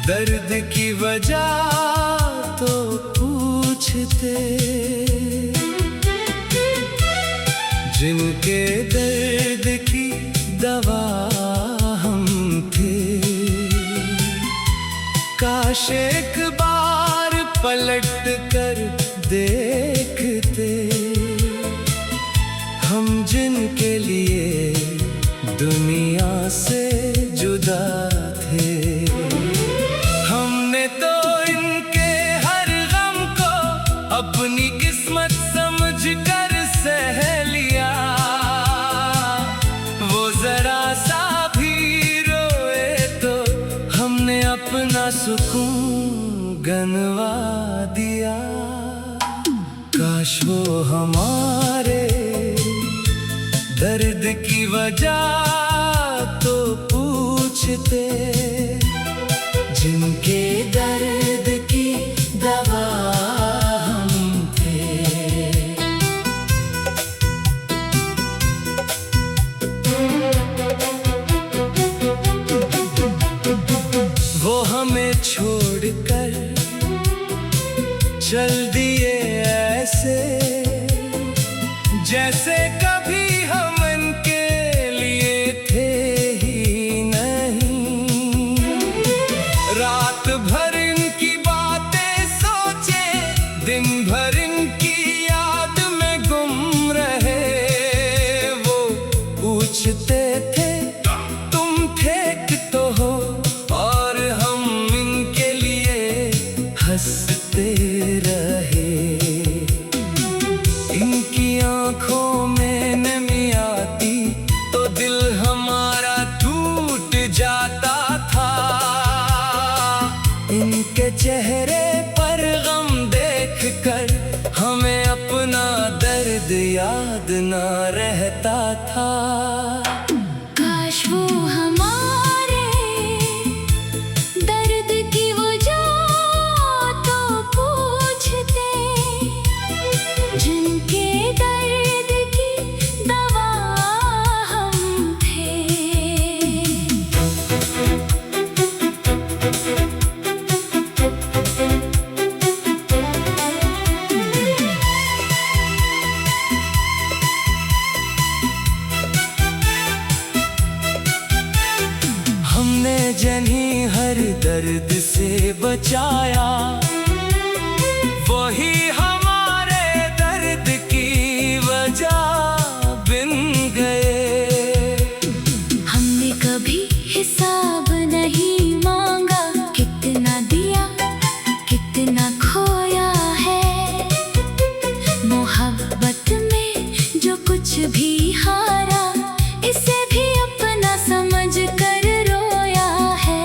दर्द की वजह तो पूछते, जिनके दर्द की दवा हम थे। काश एक बार पलट कर देखते, हम जिनके लिए दुनिया से जुदा थे। हमने तो इनके हर गम को अपनी किस्मत समझ कर सह लिया। वो जरा सा भी रोए तो हमने अपना सुकून गनवा दिया। काश वो हमारे दर्द की वजह तो पूछते, जिनके दर्द की दवा हम थे। वो हमें छोड़कर चल दिए ऐसे, जैसे कभी हम इनके लिए थे ही नहीं। रात भर इनकी बातें सोचे, दिन भर इनकी याद में गुम रहे। वो पूछते थे तुम ठीक तो हो, और हम इनके लिए हंसते रहे। इनकी आंखों में नमी आती तो दिल हमारा टूट जाता था। इनके चेहरे पर गम देखकर हमें अपना दर्द याद ना रहता था। काश वो हमारे दर्द की वजह तो पूछते, जिनके दर्द की दवा हम थे। हमने जिन्हें हर दर्द से बचाया, वही हमारे दर्द की वजह बन गए। हमने कभी हिसाब नहीं मांगा, कितना दिया कितना खोया है। मोहब्बत में जो कुछ भी हारा, इसे भी अपना समझ कर रोया है।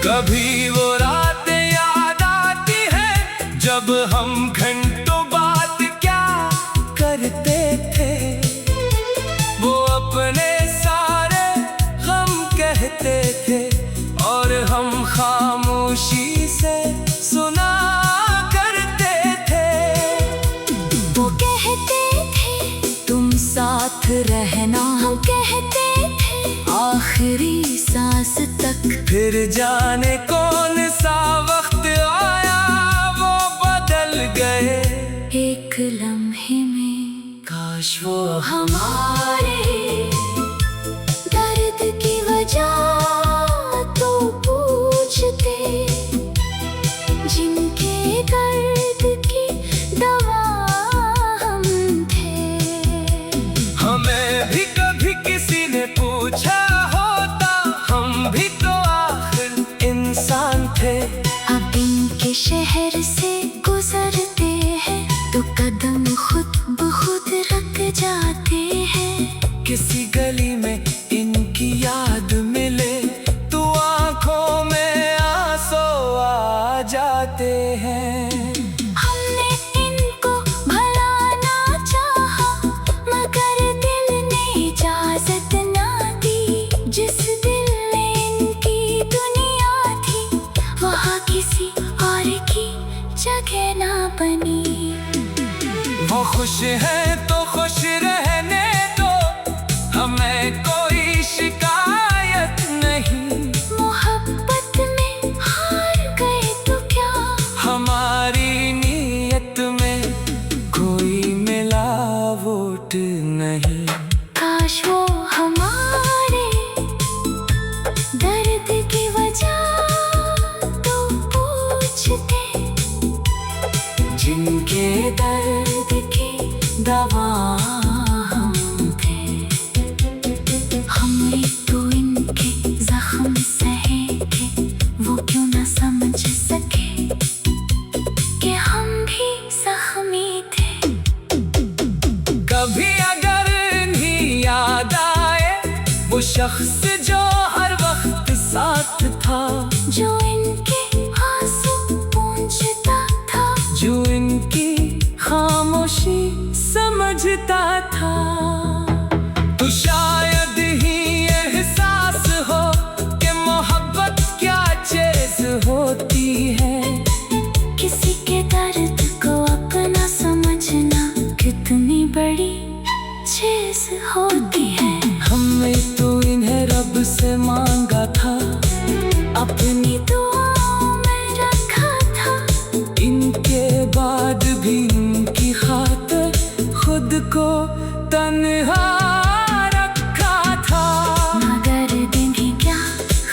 कभी वो रात याद आती है जब हम घंटों बात क्या करते थे। वो अपने सारे गम कहते थे और हम खामोशी से सुना करते थे। वो कहते थे तुम साथ रहना, हम कहते थे आखिरी सांस तक। फिर जाने कौन सा वक्त आया, वो बदल गए एक लम्हे में। काश वो हमारे दर्द की वजह तो पूछते, जिनके दर्द की दवा हम थे। हमें भी कभी किसी ने पूछा होता, हम भी तो आखिर इंसान थे। अब इनके शहर से गुजरते हैं तो कदम खुद ब खुद रख जाते हैं। किसी गली में इनकी याद मिले तो आंखों में आंसू आ जाते हैं। हमने इनको भलाना चाहा, मगर दिल ने इजाजत ना दी। जिस दिल में इनकी दुनिया थी, वहाँ किसी और की जगह ना बनी। वो खुश है तो खुश रहने दो, हमें कोई शिकायत नहीं। मोहब्बत में साथ था, जो इनके आंसू पूंछता था, जो इनकी खामोशी समझता था। तो शायद ही एहसास हो कि मोहब्बत क्या चीज होती है। किसी के दर्द को अपना समझना कितनी बड़ी चीज होती है। हमने तो इन्हें रब से मांगा था, अपनी दुआओं में रखा था, इनके बाद भी इनकी खातिर खुद को तन्हा रखा था। मगर दिन ही क्या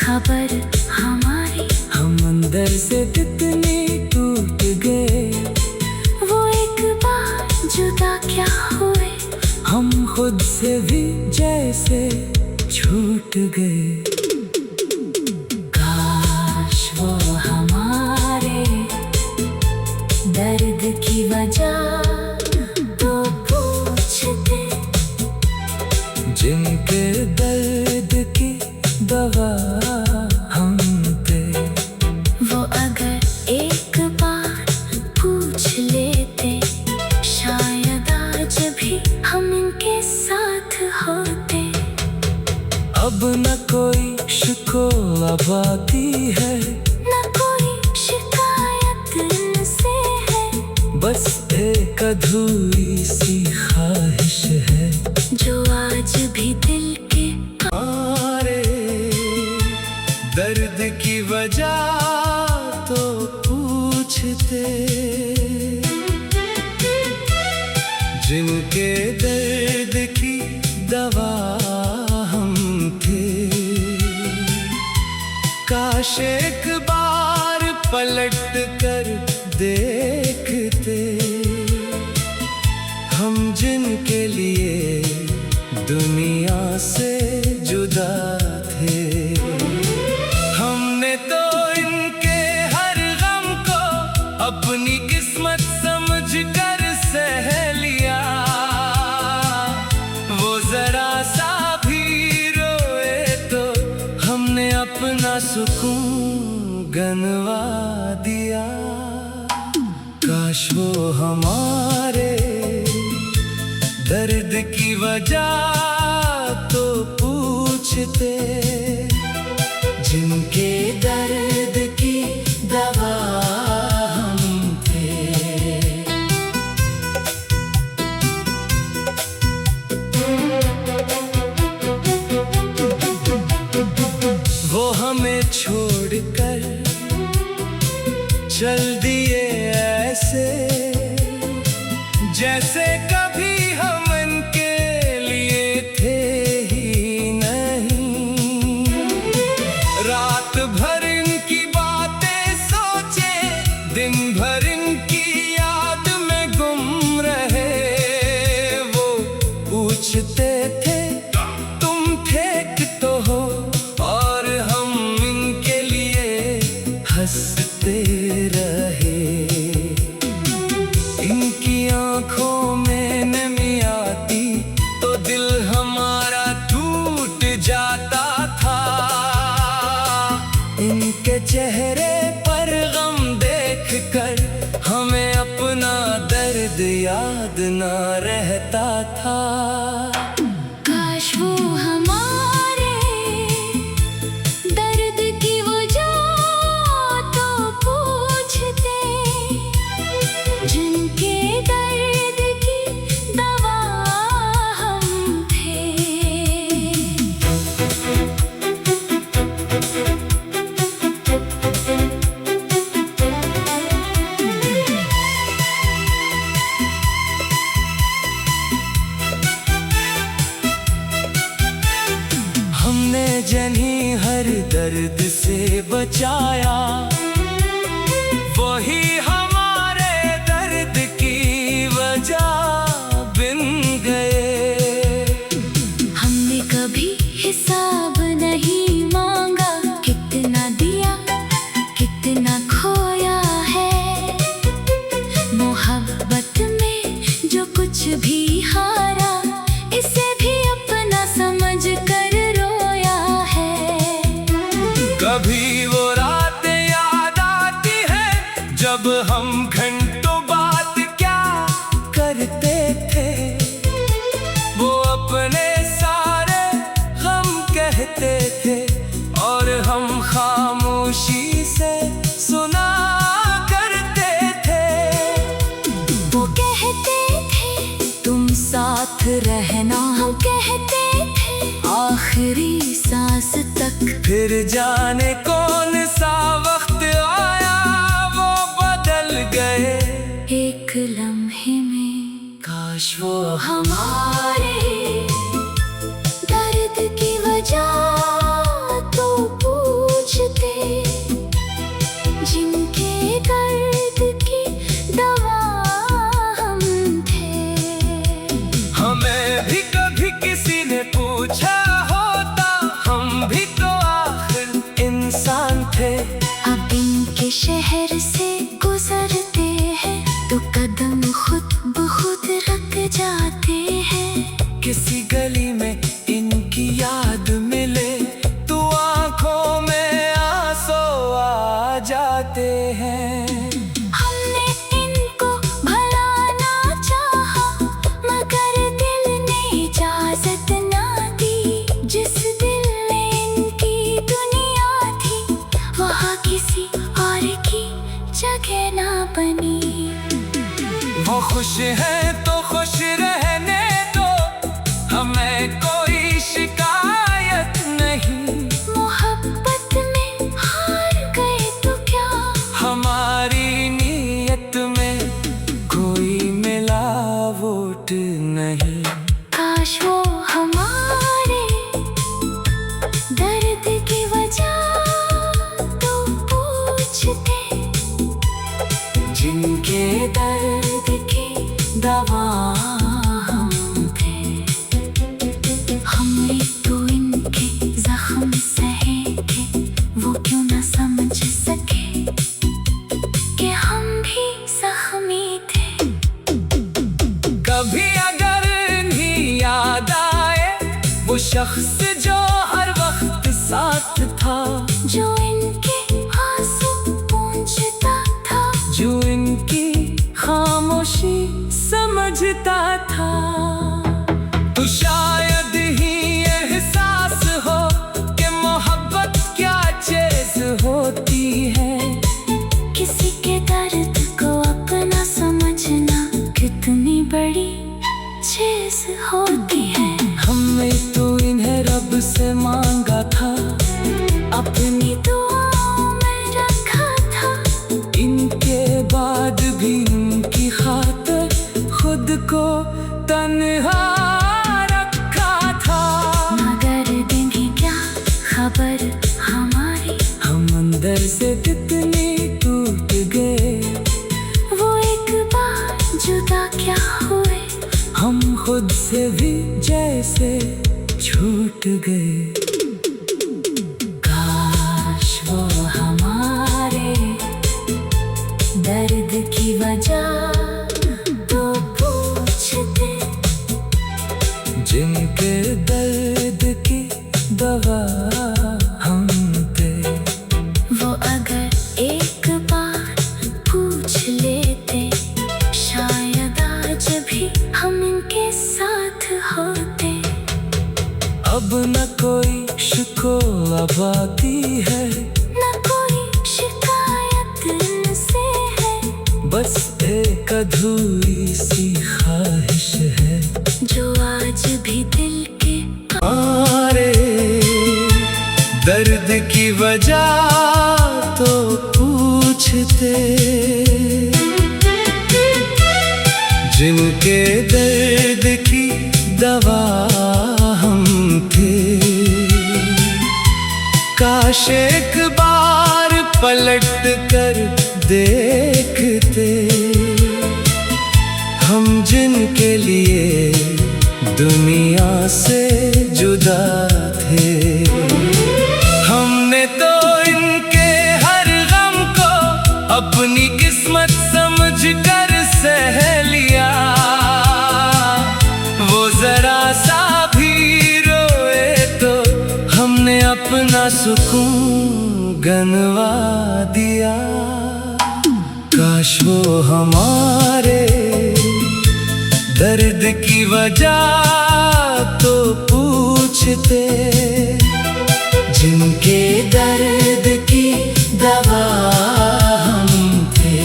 खबर हमारी, हम अंदर से कितने टूट गए। वो एक बार जुदा क्या हुए, हम खुद से भी जैसे छूट गए। काश वो हमारे दर्द की वजह तो पूछते, जिनके दर्द की दवा हम थे। वो अगर एक बार पूछ लेते, शायद आज भी हम इनके साथ होते। अब न कोई शिकवा बाकी है, न कोई शिकायत इनसे है, बस एक अधूरी सी ख्वाहिश है। जो आज भी दिल के हमारे दर्द की वजह तो पूछते, जिनके दर्द की दवा हम थे। काश एक बार पलट कर देखते, हम जिनके लिए दुनिया से जुदा थे। हमने तो इनके हर गम को अपनी किस्मत समझ कर सह लिया। वो जरा सा भी रोए तो हमने अपना सुकून गनवा दिया। काश वो हमारे दर्द की वजह तो पूछते, जिनके दर्द की दवा हम थे। वो हमें छोड़कर चल दिए ऐसे, जैसे कभी हम इनके लिए थे ही नहीं। रात भर इनकी बातें सोचे, दिन भर इनकी याद में गुम रहे। वो पूछते थे तुम ठीक तो हो, और हम इनके लिए हंसते रहे। इनकी आंखों में नमी आती तो दिल हमारा टूट जाता था। इनके चेहरे पर गम देखकर हमें अपना दर्द याद ना रहता था। काश वो हमारे दर्द की वजह तो पूछते, जिनके दर्द की दवा हम थे। हमने जिन्हें हर दर्द से बचाया, वही हमारे दर्द की वजह बिन गए। हमने कभी हिसाब नहीं मांगा, कितना दिया कितना खोया है। मोहब्बत में जो कुछ भी हारा, इसे भी अपना समझ कर रोया है। कभी वो रातें याद आती है जब हम घंटों बात क्या करते थे। वो अपने सारे गम कहते थे और हम खामोशी से सुना करते थे। वो कहते थे तुम साथ रहना, हम कहते थे आखिरी सांस तक। फिर जाने कौन सा वक्त आया वो बदल गए एक लम्हे में। काश वो हमारे दर्द की वजह तो पूछते, जिनके दर्द की दवा हम थे। हमें भी कभी किसी ने पूछा होता, हम भी तो आखिर इंसान थे। अब इनके शहर से गुजरते हैं तो कदम खुद ब खुद रख जाते हैं। किसी गली में इनकी याद मिले तो आंखों में आंसू आ जाते हैं। हमने इनको भलाना चाहा मगर दिल ने इजाजत ना दी। जिस दिल में इनकी दुनिया थी वहाँ किसी और की जगह ना बनी। वो खुश है तो खुश रहने दो, हमें कोई शिकायत नहीं। मोहब्बत में हार गए तो क्या, हमारी नीयत में कोई मिलावट नहीं। काश वो हमारे दर्द की वजह तो पूछते, जिनके दर्द की दवा हम थे। हमने तो इनके जख्म सहे थे, वो क्यों ना समझ सके कि हम भी जख्मी थे। कभी अगर इन्हीं याद आए वो शख्स जो हर वक्त साथ था, जो इनके आंसू पूंछता था, जो इनकी खामोशी समझता था, तो शायद ही एहसास हो कि मोहब्बत क्या चीज होती है। किसी के दर्द को अपना समझना कितनी बड़ी चीज होती है। हमने तो इन्हें रब से मांगा था, अपनी दुआओं में रखा था, इनके बाद भी इनकी खातिर खुद को तन्हा रखा था। मगर दिन ही क्या खबर हमारी, हम अंदर से कितनी टूट गए। वो एक बार जुदा क्या हुए, हम खुद से भी जैसे छूट गए। काश वो हमारे दर्द की वजह तो पूछते, जिनके दर्द की दवा हम थे। वो अगर एक बार पूछ लेते शायद आज भी हम इनके साथ होते। अब न कोई शिकवा बाकी है, न कोई शिकायत इनसे है, बस एक अधूरी सी ख्वाहिश है जो आज भी दिल के हमारे दर्द की वजह तो पूछते, जिनके दर्द की दवा हम थे। काश एक बार पलट कर देखते, हम जिनके लिए दुनिया से जुदा थे। हमने तो इनके हर गम को अपनी किस्मत समझ कर सह लिया। वो जरा सा भी रोए तो हमने अपना सुकून गनवा दिया। काश वो हमारे दर्द की वजह तो पूछते, जिनके दर्द की दवा हम थे।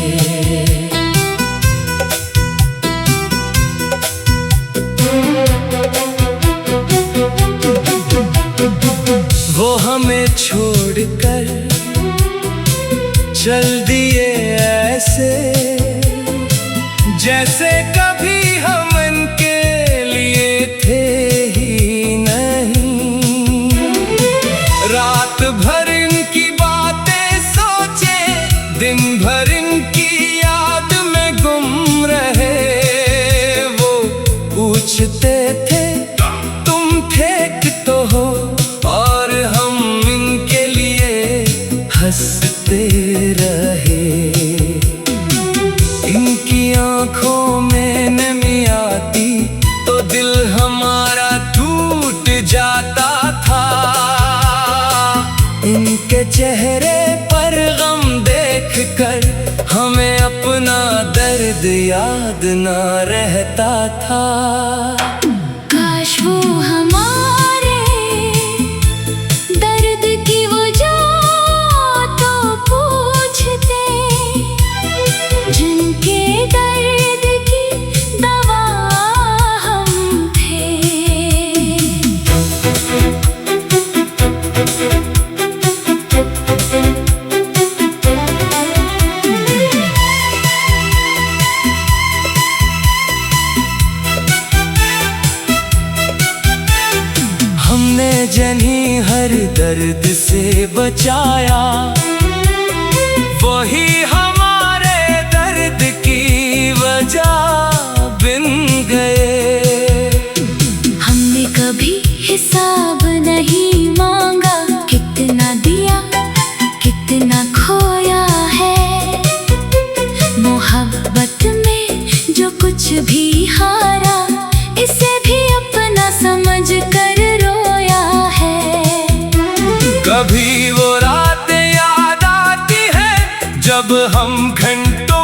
वो हमें छोड़कर चल दिए ऐसे, जैसे कभी हम इनके लिए थे ही नहीं। रात भर इनकी बातें सोचे, दिन भर इनकी याद में गुम रहे। वो पूछते थे तुम ठीक तो हो, और हम इनके लिए हंसते रहे। इनकी आंखों में नमी आती तो दिल हमारा टूट जाता था। इनके चेहरे पर गम देखकर हमें अपना दर्द याद ना रहता था। काश वो हमारे दर्द की वजह तो पूछते, जिनके दर्द की दवा हम थे। हमने जिन्हें हर दर्द से बचाया, वही हमारे दर्द की वजह बन गए। हमने कभी हिसाब नहीं मांगा, कितना दिया कितना खोया है। मोहब्बत में जो कुछ भी हारा, इसे भी अपना समझ कर रोया है। कभी वो रात याद आती है जब हम घंटों